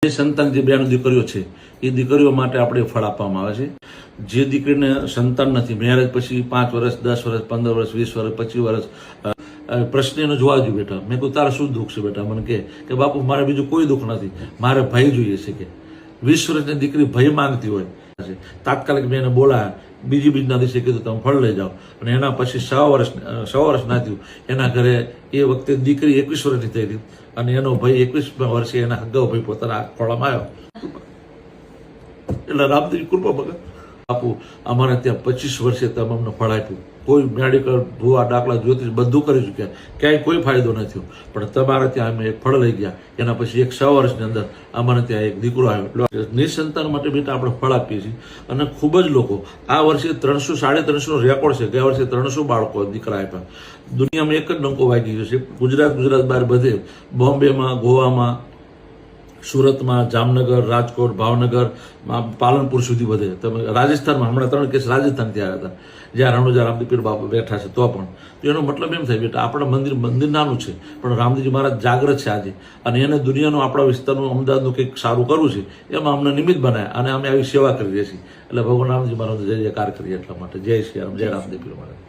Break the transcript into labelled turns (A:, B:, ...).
A: જે સંતાન જે બેનો દીકરીઓ છે એ દીકરીઓ માટે આપણે ફળ આપવામાં આવે છે. જે દીકરીને સંતાન નથી, મેરેજ પછી 5 વર્ષ 10 વર્ષ 15 વર્ષ 20 વર્ષ 25 વર્ષ પ્રશ્ન એનો જોવા જોઈએ. બેટા મેં કહ્યું તારે શું દુઃખ છે? બેટા મને કે બાપુ મારે બીજું કોઈ દુઃખ નથી, મારે ભય જોઈએ છે. કે 20 વર્ષની દીકરી ભય માંગતી હોય, તાત્કાલિક મેં એને બોલાયા, બીજના દિવસે કીધું તમે ફળ લઈ જાઓ. અને એના પછી 100 વર્ષ ના થયું, એના ઘરે એ વખતે દીકરી 21 વર્ષની થઈ હતી અને એનો ભાઈ 21 વર્ષે એના હગાઉ ભાઈ પોતાના ખોળામાં આવ્યો. એટલે રામદેવજી કૃપા ભગત બાપુ અમારે ત્યાં 25 વર્ષે તમે અમને ફળ આપ્યું. કોઈ મેડિકલ ભૂવા દાખલા જ્યોતિષ બધું કરી ચૂક્યા, ક્યાંય કોઈ ફાયદો નથી થયો. પણ તમારે ત્યાં અમે એક ફળ લઈ ગયા. એના પછી 100 વર્ષની અંદર અમારે ત્યાં એક દીકરો આવ્યો. નિસંતાન માટે બેટા આપણે ફળ આપીએ છીએ. અને ખૂબ જ લોકો આ વર્ષે 300-350 નો રેકોર્ડ છે. ગયા વર્ષે 300 બાળકો દીકરા આપ્યા. દુનિયામાં એક જ ડંકો વાગી ગયો છે. ગુજરાત બહાર બધે, બોમ્બેમાં, ગોવામાં, સુરતમાં, જામનગર, રાજકોટ, ભાવનગર, પાલનપુર સુધી બધે. તમે રાજસ્થાનમાં હમણાં 3 કેસ રાજસ્થાનથી આવ્યા હતા, જ્યાં રણુજા રામદેવ પીર બાપુ બેઠા છે. તો પણ એનો મતલબ એમ થાય બેટા આપણા મંદિર નાનું છે, પણ રામદેવજી મહારાજ જાગ્રત છે આજે, અને એને દુનિયાનું આપણા વિસ્તારનું અમદાવાદનું કંઈક સારું કરવું છે, એમાં અમને નિમિત્ત બનાવ્યા અને અમે આવી સેવા કરી રહ્યા છીએ. એટલે ભગવાન રામજી મહારાજ જય જયકાર કરીએ. એટલા માટે જય શ્રી રામ, જય રામદેવ પીર મહારાજ.